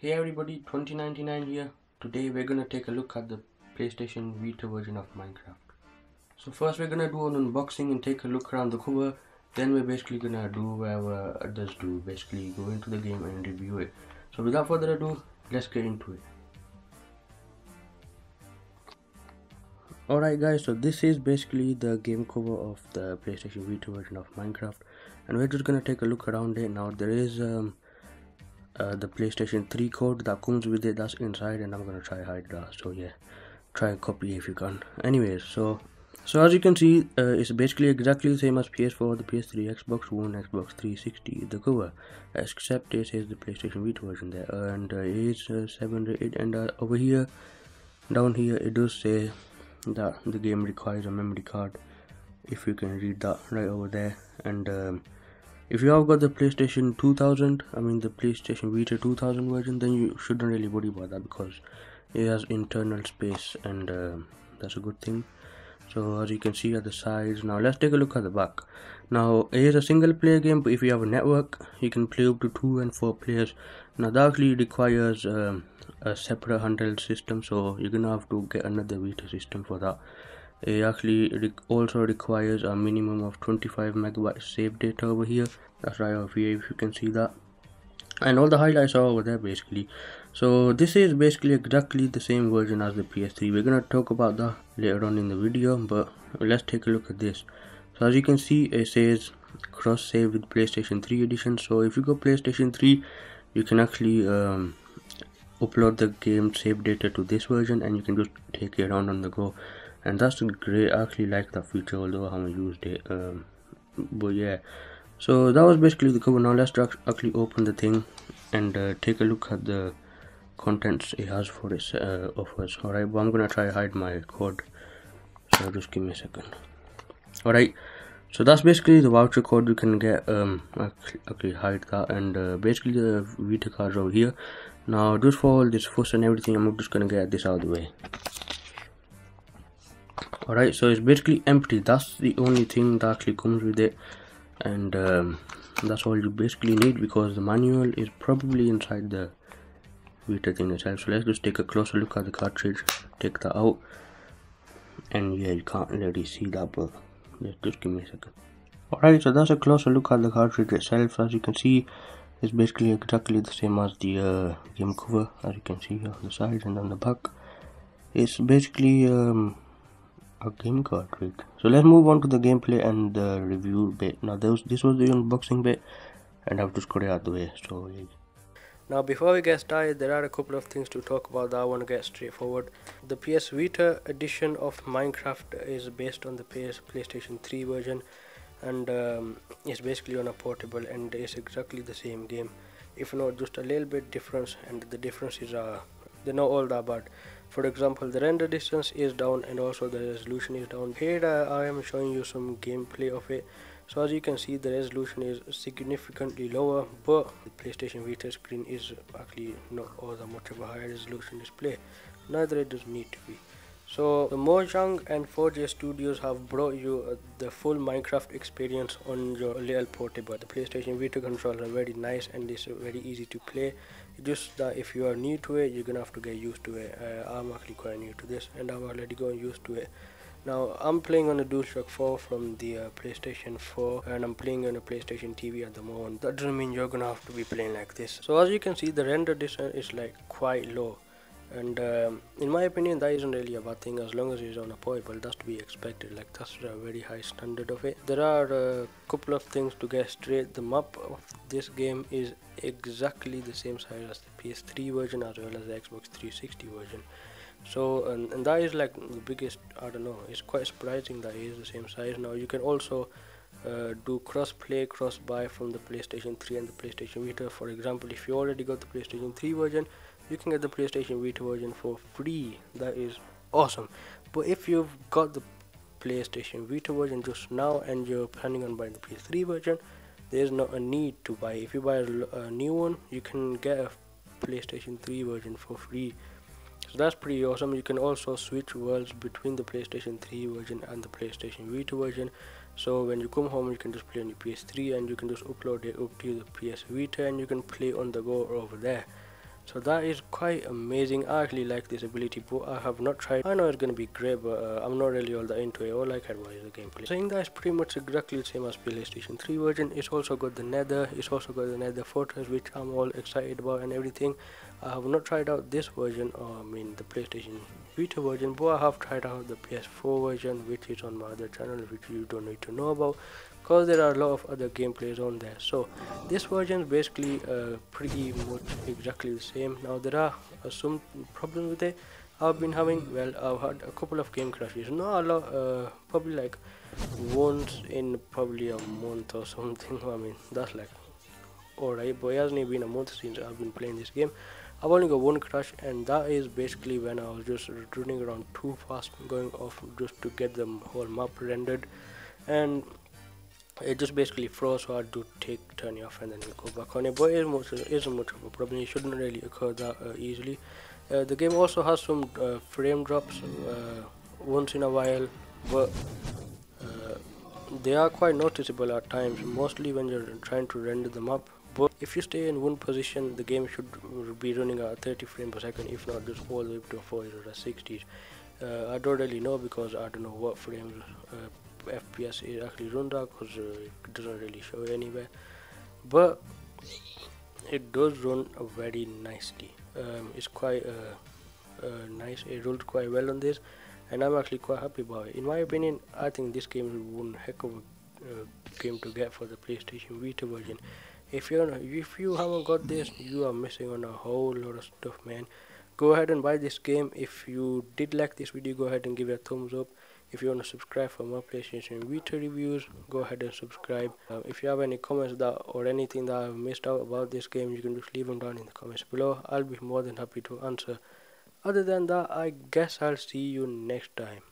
Hey everybody, 2099 here. Today we're gonna take a look at the PlayStation Vita version of Minecraft. So first we're gonna do an unboxing and take a look around the cover. Then we're basically gonna do whatever others do, basically go into the game and review it. So without further ado, let's get into it. Alright guys, so this is basically the game cover of the PlayStation Vita version of Minecraft, and we're just gonna take a look around it. Now there is the PlayStation 3 code that comes with it, that's inside, and I'm gonna try hide that. So yeah, try and copy if you can. Anyways, so as you can see, it's basically exactly the same as PS4, the PS3, Xbox One, Xbox 360, the cover, except it says the PlayStation Vita version there, and age 7 rated, and over here, down here, it does say that the game requires a memory card, if you can read that right over there. And if you have got the PlayStation 2000, the PlayStation Vita 2000 version, then you shouldn't really worry about that because it has internal space, and that's a good thing. So as you can see at the sides, now let's take a look at the back. Now it is a single player game, but if you have a network, you can play up to 2 and 4 players. Now that actually requires a separate handheld system, so you're gonna have to get another Vita system for that. It actually also requires a minimum of 25 megabytes save data over here. That's right over here, if you can see that, and all the highlights are over there basically. So this is basically exactly the same version as the PS3. We're gonna talk about that later on in the video, but let's take a look at this. So as you can see, it says cross save with PlayStation 3 edition. So if you go PlayStation 3, you can actually upload the game save data to this version, and you can just take it around on the go, and that's great. I actually like that feature, although I haven't used it. But yeah, so that was basically the cover. Now let's actually open the thing and take a look at the contents it has for its offers. Alright, but I'm gonna try hide my code, so just give me a second. Alright, so that's basically the voucher code you can get. Actually hide that, and basically the Vita cards over here. Now just for all this fuss and everything, I'm just gonna get this out of the way. Alright, so it's basically empty. That's the only thing that actually comes with it, and that's all you basically need, because the manual is probably inside the Vita thing itself. So let's just take a closer look at the cartridge, take that out, and yeah, you can't really see that, but just give me a second. Alright, so that's a closer look at the cartridge itself. As you can see, it's basically exactly the same as the game cover, as you can see on the sides and on the back. It's basically a game cartridge. So let's move on to the gameplay and the review bit. Now this was the unboxing bit, and I've just got it out of the way. So yeah. Now before we get started, there are a couple of things to talk about that I want to get straightforward. The PS Vita edition of Minecraft is based on the PlayStation 3 version, and it's basically on a portable, and it's exactly the same game, if not just a little bit difference, and the differences are, they're not all that bad. For example, the render distance is down, and also the resolution is down. Here I am showing you some gameplay of it. So as you can see, the resolution is significantly lower, but the PlayStation Vita screen is actually not all that much of a higher resolution display. Neither it does need to be. So the Mojang and 4J Studios have brought you the full Minecraft experience on your little portable. The PlayStation Vita controls are very nice, and it's very easy to play. It's just that if you are new to it, you're gonna have to get used to it. I'm actually quite new to this, and I'm already getting used to it. Now I'm playing on a DualShock 4 from the PlayStation 4, and I'm playing on a PlayStation TV at the moment. That doesn't mean you're gonna have to be playing like this. So as you can see, the render distance is like quite low, and in my opinion, that isn't really a bad thing as long as it's on a portable. That's to be expected. Like, that's a very high standard of it. There are a couple of things to get straight. The map of this game is exactly the same size as the PS3 version as well as the Xbox 360 version. So and that is like the biggest, I don't know, it's quite surprising that it is the same size. Now you can also do cross-play, cross-buy from the PlayStation 3 and the PlayStation Vita. For example, if you already got the PlayStation 3 version, you can get the PlayStation Vita version for free. That is awesome. But if you've got the PlayStation Vita version just now and you're planning on buying the PS3 version, there's not a need to buy. If you buy a new one, you can get a PlayStation 3 version for free. So that's pretty awesome. You can also switch worlds between the PlayStation 3 version and the PlayStation Vita version. So when you come home, you can just play on your PS3, and you can just upload it up to the PS Vita, and you can play on the go over there. So that is quite amazing. I actually like this ability, but I have not tried. I know it's gonna be great, but I'm not really all that into it. All I care about is the gameplay. Saying that is pretty much exactly the same as PlayStation 3 version. It's also got the Nether. It's also got the Nether Fortress, which I'm all excited about and everything. I have not tried out this version, or I mean the PlayStation Vita version, but I have tried out the PS4 version, which is on my other channel, which you don't need to know about, because there are a lot of other gameplays on there. So this version is basically pretty much exactly the same. Now there are some problems with it I've been having. Well, I've had a couple of game crashes, not a lot, probably like once in probably a month or something. I mean, that's like alright, but it hasn't even been a month since I've been playing this game. I've only got one crash, and that is basically when I was just running around too fast, going off just to get the whole map rendered, and it just basically froze, so I had to turn it off and then go back on it. But it isn't much of a problem. It shouldn't really occur that easily. The game also has some frame drops once in a while, but they are quite noticeable at times, mostly when you're trying to render them up. But if you stay in one position, the game should be running at 30 frames per second, if not just all the way up to 40 or 60s. I don't really know, because I don't know what frames FPS it actually runs at, because it doesn't really show it anywhere. But it does run very nicely. It's quite nice. It runs quite well on this, and I'm actually quite happy about it. In my opinion, I think this game is one heck of a game to get for the PlayStation Vita version. If you haven't got this, you are missing on a whole lot of stuff, man. Go ahead and buy this game. If you did like this video, go ahead and give it a thumbs up. If you want to subscribe for more PlayStation Vita reviews, go ahead and subscribe. If you have any comments or anything that I've missed out about this game, you can just leave them down in the comments below. I'll be more than happy to answer. Other than that, I guess I'll see you next time.